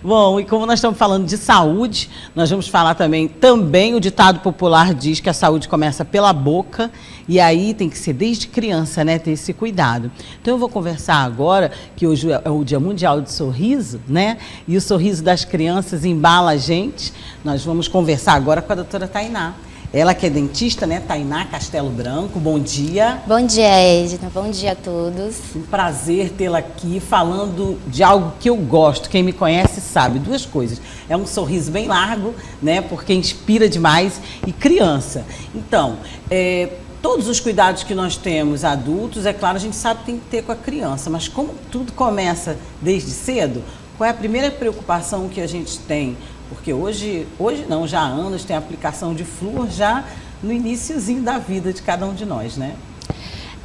Bom, e como nós estamos falando de saúde, nós vamos falar também o ditado popular diz que a saúde começa pela boca e aí tem que ser desde criança, né, ter esse cuidado. Então eu vou conversar agora, que hoje é o Dia Mundial do Sorriso, né, e o sorriso das crianças embala a gente. Nós vamos conversar agora com a doutora Tainá. Ela que é dentista, né? Tainá Castelo Branco, bom dia. Bom dia, Edna. Bom dia a todos. Um prazer tê-la aqui falando de algo que eu gosto. Quem me conhece sabe, duas coisas. É um sorriso bem largo, né? Porque inspira demais, e criança. Então, todos os cuidados que nós temos adultos, é claro, a gente sabe que tem que ter com a criança, mas como tudo começa desde cedo, qual é a primeira preocupação que a gente tem? Porque hoje não, já há anos tem a aplicação de flúor já no iniciozinho da vida de cada um de nós, né?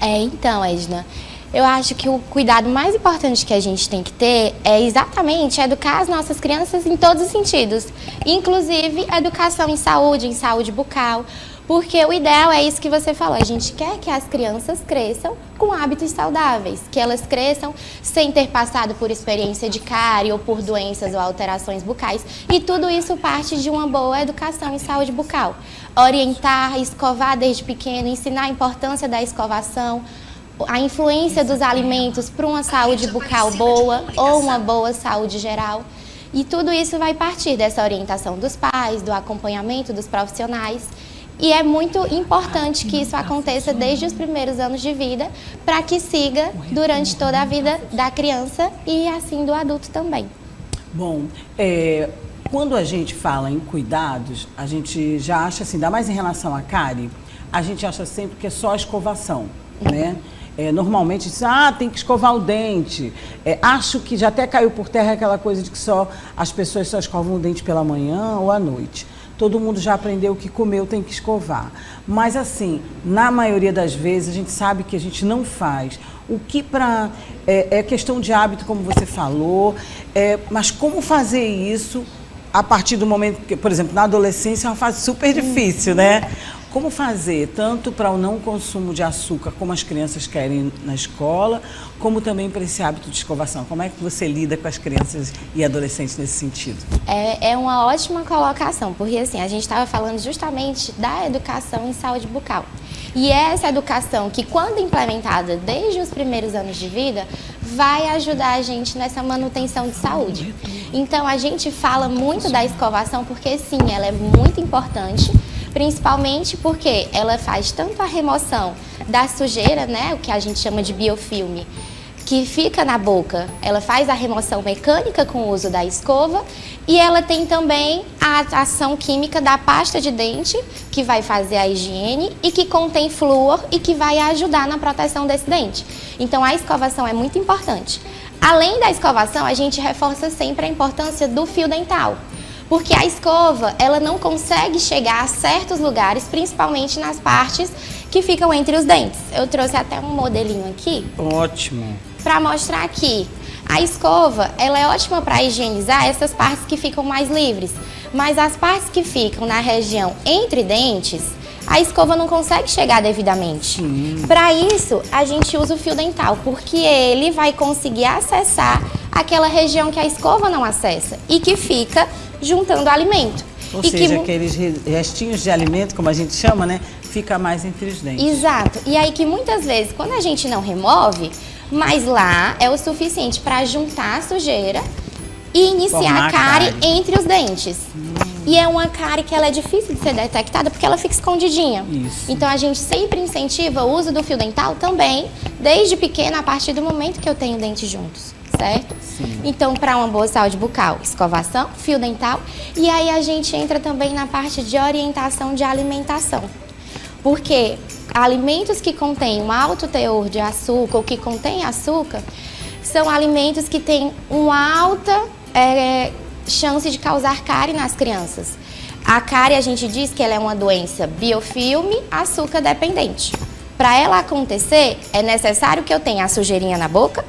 Então, Edna, eu acho que o cuidado mais importante que a gente tem que ter é exatamente educar as nossas crianças em todos os sentidos, inclusive educação em saúde bucal, porque o ideal é isso que você falou, a gente quer que as crianças cresçam com hábitos saudáveis, que elas cresçam sem ter passado por experiência de cárie ou por doenças ou alterações bucais, e tudo isso parte de uma boa educação em saúde bucal. Orientar, escovar desde pequeno, ensinar a importância da escovação, a influência dos alimentos para uma saúde bucal boa ou uma boa saúde geral. E tudo isso vai partir dessa orientação dos pais, do acompanhamento dos profissionais. E é muito importante que isso aconteça desde os primeiros anos de vida, para que siga durante toda a vida da criança e assim do adulto também. Bom, quando a gente fala em cuidados, a gente já acha assim, ainda mais em relação à cárie, a gente acha sempre que é só a escovação, né? Normalmente diz, tem que escovar o dente. Acho que já até caiu por terra aquela coisa de que as pessoas só escovam o dente pela manhã ou à noite. Todo mundo já aprendeu que comeu tem que escovar. Mas assim, na maioria das vezes a gente sabe que a gente não faz. O que é questão de hábito, como você falou, mas como fazer isso a partir do momento que, por exemplo, na adolescência é uma fase super difícil, né? Como fazer, tanto para o não consumo de açúcar, como as crianças querem na escola, como também para esse hábito de escovação? Como é que você lida com as crianças e adolescentes nesse sentido? É uma ótima colocação, porque assim, a gente estava falando justamente da educação em saúde bucal. E essa educação que, quando implementada desde os primeiros anos de vida, vai ajudar a gente nessa manutenção de saúde. Então, a gente fala muito da escovação porque, sim, ela é muito importante, principalmente porque ela faz tanto a remoção da sujeira, né, o que a gente chama de biofilme, que fica na boca. Ela faz a remoção mecânica com o uso da escova e ela tem também a ação química da pasta de dente, que vai fazer a higiene e que contém flúor e que vai ajudar na proteção desse dente. Então, a escovação é muito importante. Além da escovação, a gente reforça sempre a importância do fio dental. Porque a escova, ela não consegue chegar a certos lugares, principalmente nas partes que ficam entre os dentes. Eu trouxe até um modelinho aqui. Ótimo. Para mostrar aqui. A escova, ela é ótima para higienizar essas partes que ficam mais livres. Mas as partes que ficam na região entre dentes, a escova não consegue chegar devidamente. Para isso, a gente usa o fio dental, porque ele vai conseguir acessar aquela região que a escova não acessa e que fica juntando alimento. Ou seja, aqueles restinhos de alimento, como a gente chama, né? Fica mais entre os dentes. Exato. E aí que muitas vezes, quando a gente não remove, mas lá é o suficiente para juntar a sujeira e iniciar a cárie entre os dentes. E é uma cárie que ela é difícil de ser detectada porque ela fica escondidinha. Isso. Então a gente sempre incentiva o uso do fio dental também, desde pequena, a partir do momento que eu tenho dentes juntos. Certo? Sim. Então, para uma boa saúde bucal, escovação, fio dental. E aí a gente entra também na parte de orientação de alimentação. Porque alimentos que contêm um alto teor de açúcar ou que contêm açúcar são alimentos que têm uma alta chance de causar cárie nas crianças. A cárie, a gente diz que ela é uma doença biofilme, açúcar dependente. Para ela acontecer, é necessário que eu tenha a sujeirinha na boca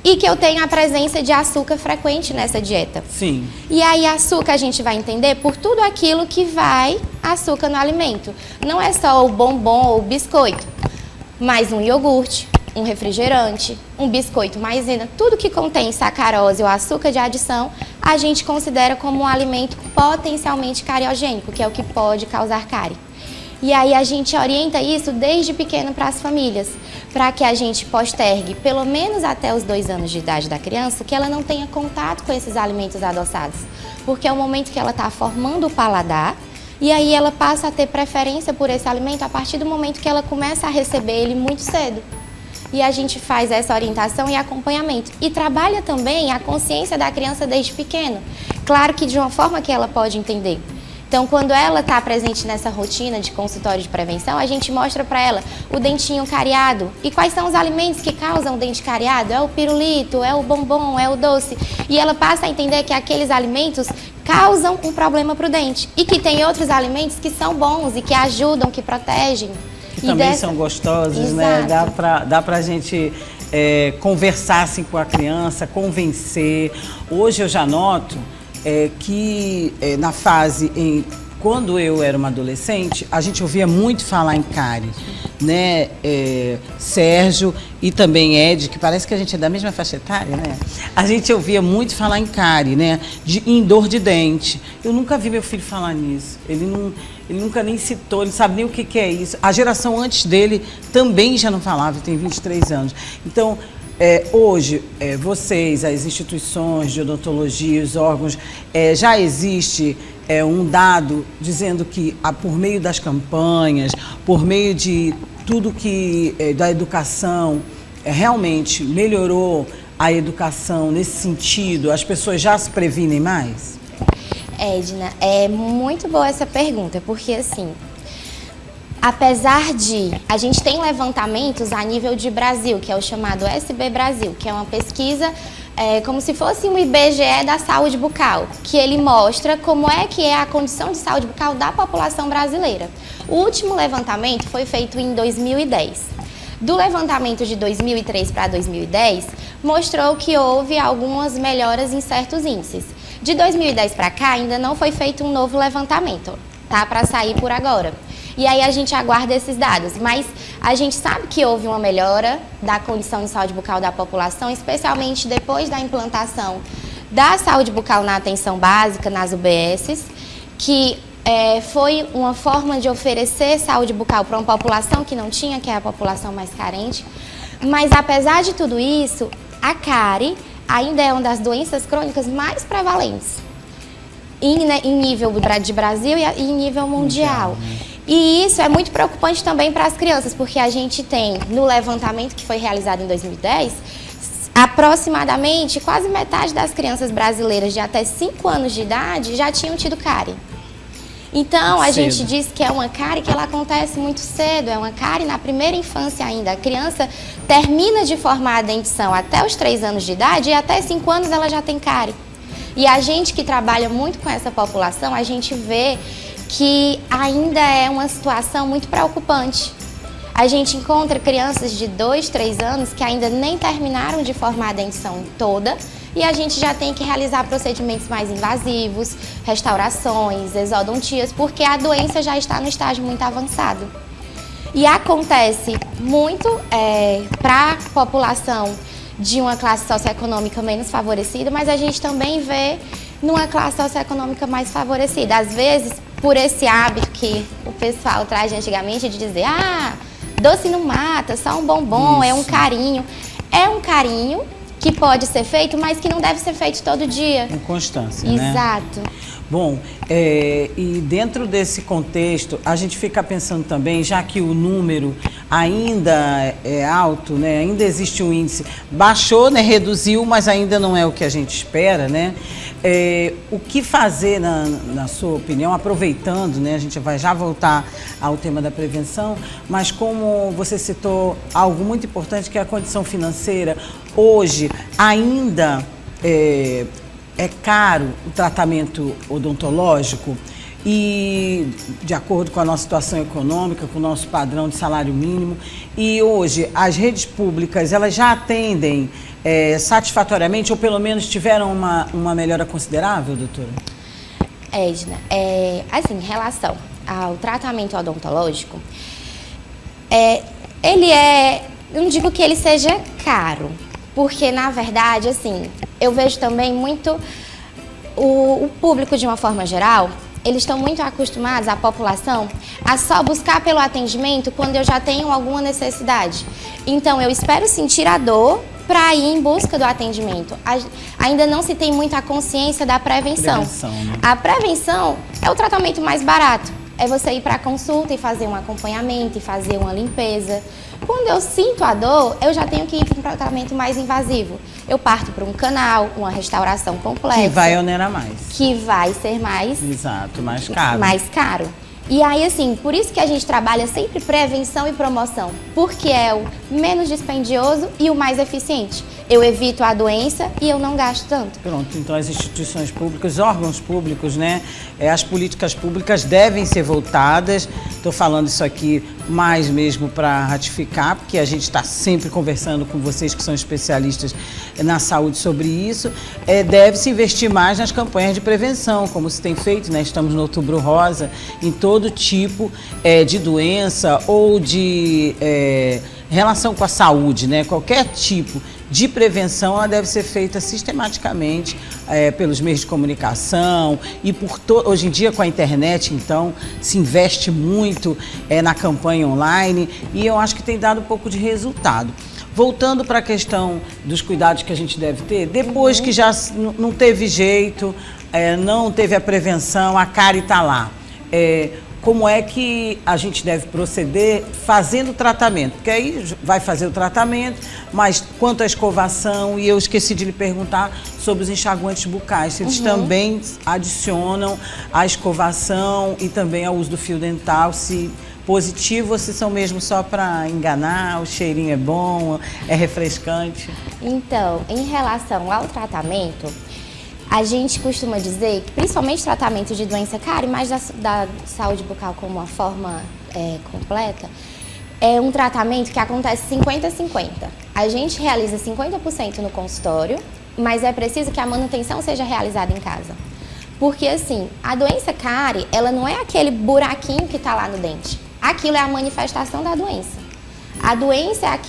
e que eu tenha a presença de açúcar frequente nessa dieta. Sim. E aí açúcar a gente vai entender por tudo aquilo que vai açúcar no alimento. Não é só o bombom ou o biscoito, mas um iogurte, um refrigerante, um biscoito maisena, tudo que contém sacarose ou açúcar de adição, a gente considera como um alimento potencialmente cariogênico, que é o que pode causar cárie. E aí a gente orienta isso desde pequeno para as famílias, para que a gente postergue pelo menos até os 2 anos de idade da criança, que ela não tenha contato com esses alimentos adoçados, porque é o momento que ela está formando o paladar, e aí ela passa a ter preferência por esse alimento a partir do momento que ela começa a receber ele muito cedo. E a gente faz essa orientação e acompanhamento. E trabalha também a consciência da criança desde pequeno. Claro que de uma forma que ela pode entender. Então, quando ela está presente nessa rotina de consultório de prevenção, a gente mostra para ela o dentinho cariado. E quais são os alimentos que causam dente cariado? É o pirulito, é o bombom, é o doce. E ela passa a entender que aqueles alimentos causam um problema para o dente. E que tem outros alimentos que são bons e que ajudam, que protegem. Que também são gostosos, exato, né? Dá pra gente conversar assim, com a criança, convencer. Hoje eu já noto que na fase quando eu era uma adolescente, a gente ouvia muito falar em cárie, né? Sérgio e também Ed, que parece que a gente é da mesma faixa etária, né? A gente ouvia muito falar em cárie, né? Em dor de dente. Eu nunca vi meu filho falar nisso. Ele nunca nem citou, ele não sabe nem o que é isso. A geração antes dele também já não falava, tem 23 anos. Então, hoje, vocês, as instituições de odontologia, os órgãos, já existe um dado dizendo que por meio das campanhas, por meio de tudo que da educação, realmente melhorou a educação nesse sentido? As pessoas já se previnem mais? Edna, é muito boa essa pergunta, porque assim, apesar de a gente tem levantamentos a nível de Brasil, que é o chamado SB Brasil, que é uma pesquisa como se fosse um IBGE da saúde bucal, que ele mostra como é que é a condição de saúde bucal da população brasileira. O último levantamento foi feito em 2010. Do levantamento de 2003 para 2010, mostrou que houve algumas melhoras em certos índices. De 2010 para cá, ainda não foi feito um novo levantamento, tá? Para sair por agora. E aí a gente aguarda esses dados, mas a gente sabe que houve uma melhora da condição de saúde bucal da população, especialmente depois da implantação da saúde bucal na atenção básica, nas UBSs, que foi uma forma de oferecer saúde bucal para uma população que não tinha, que é a população mais carente. Mas apesar de tudo isso, a cárie ainda é uma das doenças crônicas mais prevalentes em nível de Brasil e em nível mundial. E isso é muito preocupante também para as crianças, porque a gente tem, no levantamento que foi realizado em 2010, aproximadamente quase metade das crianças brasileiras de até 5 anos de idade já tinham tido cárie. Então, a gente diz que é uma cárie que ela acontece muito cedo, é uma cárie na primeira infância ainda. A criança termina de formar a dentição até os 3 anos de idade e até 5 anos ela já tem cárie. E a gente que trabalha muito com essa população, a gente vê que ainda é uma situação muito preocupante. A gente encontra crianças de 2, 3 anos que ainda nem terminaram de formar a dentição toda e a gente já tem que realizar procedimentos mais invasivos, restaurações, exodontias, porque a doença já está no estágio muito avançado. E acontece muito para a população de uma classe socioeconômica menos favorecida, mas a gente também vê numa classe socioeconômica mais favorecida. Às vezes, por esse hábito que o pessoal traz de antigamente de dizer doce não mata, só um bombom, é um carinho. É um carinho que pode ser feito, mas que não deve ser feito todo dia. Com constância, né? Exato. Bom, e dentro desse contexto, a gente fica pensando também, já que o número ainda é alto, né? Ainda existe um índice, baixou, né? Reduziu, mas ainda não é o que a gente espera, né? O que fazer, na sua opinião, aproveitando, né? A gente vai já voltar ao tema da prevenção, mas como você citou algo muito importante, que é a condição financeira, hoje ainda é caro o tratamento odontológico e de acordo com a nossa situação econômica, com o nosso padrão de salário mínimo. E hoje as redes públicas, elas já atendem satisfatoriamente ou pelo menos tiveram uma melhora considerável, doutora? Edna, assim, em relação ao tratamento odontológico, eu não digo que ele seja caro, porque na verdade, assim, eu vejo também muito o público, de uma forma geral, eles estão muito acostumados, a população, a só buscar pelo atendimento quando eu já tenho alguma necessidade. Então, eu espero sentir a dor para ir em busca do atendimento. Ainda não se tem muita consciência da prevenção. Né? A prevenção é o tratamento mais barato. É você ir para a consulta e fazer um acompanhamento e fazer uma limpeza. Quando eu sinto a dor, eu já tenho que ir para um tratamento mais invasivo. Eu parto para um canal, uma restauração complexa. Que vai onerar mais. Que vai ser mais... Exato, mais caro. Mais caro. E aí, assim, por isso que a gente trabalha sempre prevenção e promoção, porque é o menos dispendioso e o mais eficiente. Eu evito a doença e eu não gasto tanto. Pronto, então as instituições públicas, os órgãos públicos, né? As políticas públicas devem ser voltadas. Estou falando isso aqui mais mesmo para ratificar, porque a gente está sempre conversando com vocês que são especialistas na saúde sobre isso. Deve-se investir mais nas campanhas de prevenção, como se tem feito, né? Estamos no Outubro Rosa, em todo tipo de doença ou de relação com a saúde, né? Qualquer tipo de prevenção, ela deve ser feita sistematicamente pelos meios de comunicação e hoje em dia com a internet, então, se investe muito na campanha online e eu acho que tem dado um pouco de resultado. Voltando para a questão dos cuidados que a gente deve ter, depois que já não teve jeito, não teve a prevenção, a cárie está lá. Como é que a gente deve proceder fazendo o tratamento? Porque aí vai fazer o tratamento, mas quanto à escovação, e eu esqueci de lhe perguntar sobre os enxaguantes bucais, se eles também adicionam a escovação e também ao uso do fio dental, se positivo ou se são mesmo só para enganar, o cheirinho é bom, é refrescante? Então, em relação ao tratamento, a gente costuma dizer que, principalmente tratamento de doença cárie, mas da saúde bucal como uma forma completa, é um tratamento que acontece 50-50. A gente realiza 50% no consultório, mas é preciso que a manutenção seja realizada em casa. Porque, assim, a doença cárie, ela não é aquele buraquinho que está lá no dente. Aquilo é a manifestação da doença. A doença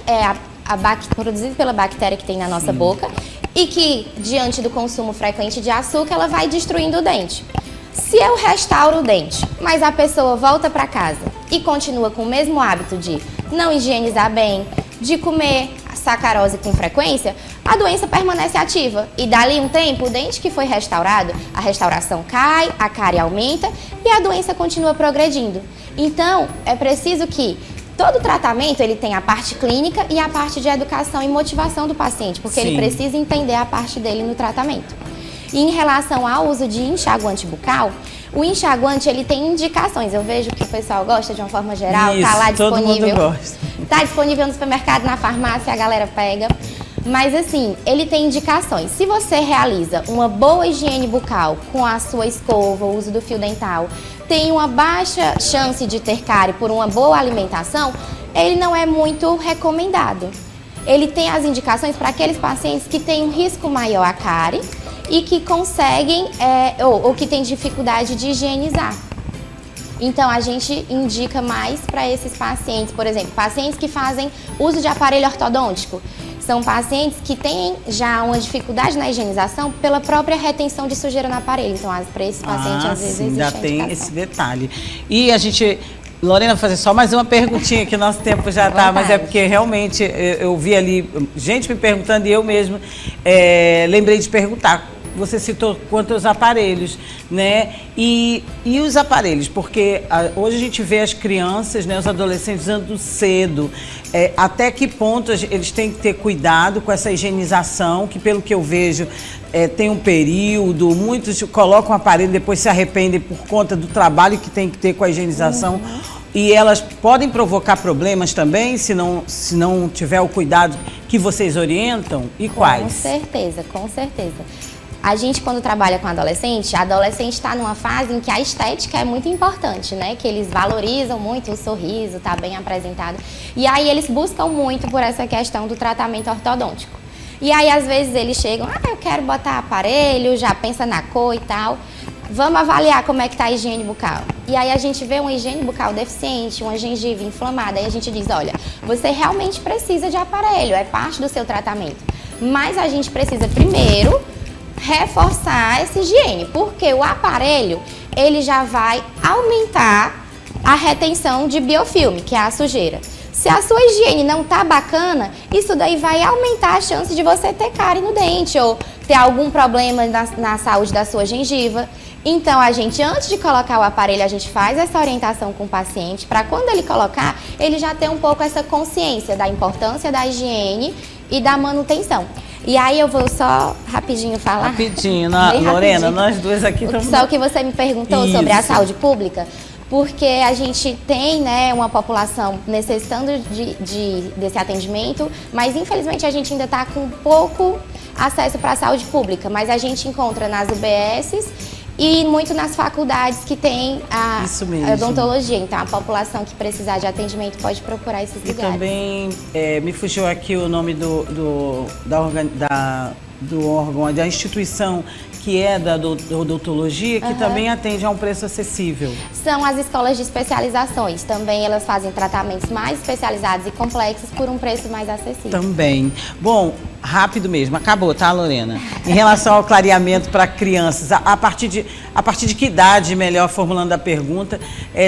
produzida pela bactéria que tem na nossa boca e que, diante do consumo frequente de açúcar, ela vai destruindo o dente. Se eu restauro o dente, mas a pessoa volta para casa e continua com o mesmo hábito de não higienizar bem, de comer sacarose com frequência, a doença permanece ativa. E dali um tempo, o dente que foi restaurado, a restauração cai, a cárie aumenta e a doença continua progredindo. Então, é preciso que todo tratamento ele tem a parte clínica e a parte de educação e motivação do paciente, porque ele precisa entender a parte dele no tratamento. E em relação ao uso de enxaguante bucal, o enxaguante ele tem indicações. Eu vejo que o pessoal gosta de uma forma geral, isso, tá lá disponível. Todo mundo gosta. Tá disponível no supermercado, na farmácia, a galera pega. Mas assim, ele tem indicações. Se você realiza uma boa higiene bucal com a sua escova, o uso do fio dental, tem uma baixa chance de ter cárie por uma boa alimentação, ele não é muito recomendado. Ele tem as indicações para aqueles pacientes que têm um risco maior à cárie e que conseguem ou que têm dificuldade de higienizar. Então, a gente indica mais para esses pacientes, por exemplo, pacientes que fazem uso de aparelho ortodôntico. São pacientes que têm já uma dificuldade na higienização pela própria retenção de sujeira no aparelho. Então, para esses pacientes, às vezes, existe ainda tem esse detalhe. E a gente... Lorena, vou fazer só mais uma perguntinha, que o nosso tempo já está, mas é porque realmente eu vi ali gente me perguntando e eu mesmo lembrei de perguntar. Você citou quanto aos aparelhos, né? E os aparelhos, porque hoje a gente vê as crianças, né, os adolescentes usando cedo. Até que ponto eles têm que ter cuidado com essa higienização, que pelo que eu vejo tem um período, muitos colocam o aparelho e depois se arrependem por conta do trabalho que tem que ter com a higienização. E elas podem provocar problemas também, se não tiver o cuidado que vocês orientam? E quais? Com certeza, com certeza. A gente, quando trabalha com adolescente, a adolescente está numa fase em que a estética é muito importante, né? Que eles valorizam muito o sorriso, tá bem apresentado. E aí eles buscam muito por essa questão do tratamento ortodôntico. E aí, às vezes, eles chegam, eu quero botar aparelho, já pensa na cor e tal. Vamos avaliar como é que tá a higiene bucal. E aí a gente vê uma higiene bucal deficiente, uma gengiva inflamada, aí a gente diz, olha, você realmente precisa de aparelho, é parte do seu tratamento. Mas a gente precisa primeiro reforçar essa higiene, porque o aparelho, ele já vai aumentar a retenção de biofilme, que é a sujeira. Se a sua higiene não tá bacana, isso daí vai aumentar a chance de você ter cárie no dente ou ter algum problema na saúde da sua gengiva. Então, a gente, antes de colocar o aparelho, a gente faz essa orientação com o paciente para quando ele colocar, ele já ter um pouco essa consciência da importância da higiene e da manutenção. E aí eu vou só rapidinho falar. Rapidinho, Lorena, nós duas aqui estamos... Só o que você me perguntou sobre a saúde pública, porque a gente tem, né, uma população necessitando desse atendimento, mas infelizmente a gente ainda está com pouco acesso para a saúde pública, mas a gente encontra nas UBSs e muito nas faculdades que tem a odontologia. Então, a população que precisar de atendimento pode procurar esses lugares. E também, me fugiu aqui o nome do órgão, da instituição que é da odontologia, que também atende a um preço acessível. São as escolas de especializações. Também elas fazem tratamentos mais especializados e complexos por um preço mais acessível. Também. Bom, rápido mesmo, acabou, tá, Lorena? Em relação ao clareamento para crianças, a partir de que idade, melhor formulando a pergunta,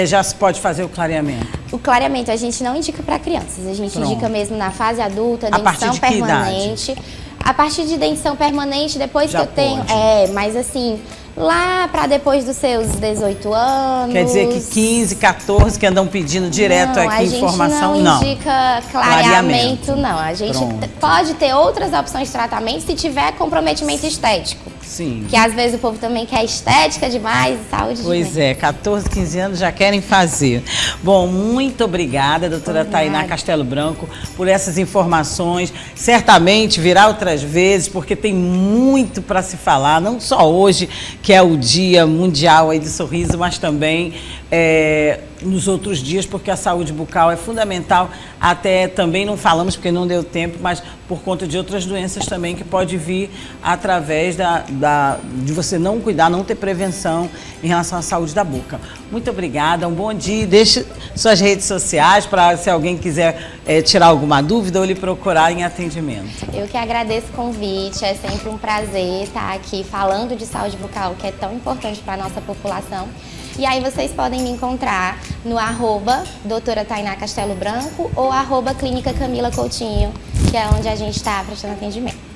já se pode fazer o clareamento? O clareamento a gente não indica para crianças, a gente indica mesmo na fase adulta, dentição permanente. A partir de dentição permanente, depois já que eu tenho... mas assim, lá para depois dos seus 18 anos... Quer dizer que 15, 14 que andam pedindo direto aqui informação, não. A gente não indica clareamento, não. A gente pode ter outras opções de tratamento se tiver comprometimento estético. Sim. Que às vezes o povo também quer estética demais e saúde demais. Pois é, 14, 15 anos já querem fazer. Bom, muito obrigada, doutora Tainá Castelo Branco, por essas informações. Certamente virá outras vezes, porque tem muito para se falar, não só hoje, que é o Dia Mundial aí do Sorriso, mas também nos outros dias, porque a saúde bucal é fundamental. Até também não falamos porque não deu tempo, mas por conta de outras doenças também que pode vir através de você não cuidar, não ter prevenção em relação à saúde da boca. Muito obrigada, um bom dia. Deixe suas redes sociais para se alguém quiser tirar alguma dúvida ou lhe procurar em atendimento. Eu que agradeço o convite, é sempre um prazer estar aqui falando de saúde bucal, que é tão importante para a nossa população. E aí vocês podem me encontrar no @doutora Tainá Castelo Branco ou @Clínica Camila Coutinho, que é onde a gente está prestando atendimento.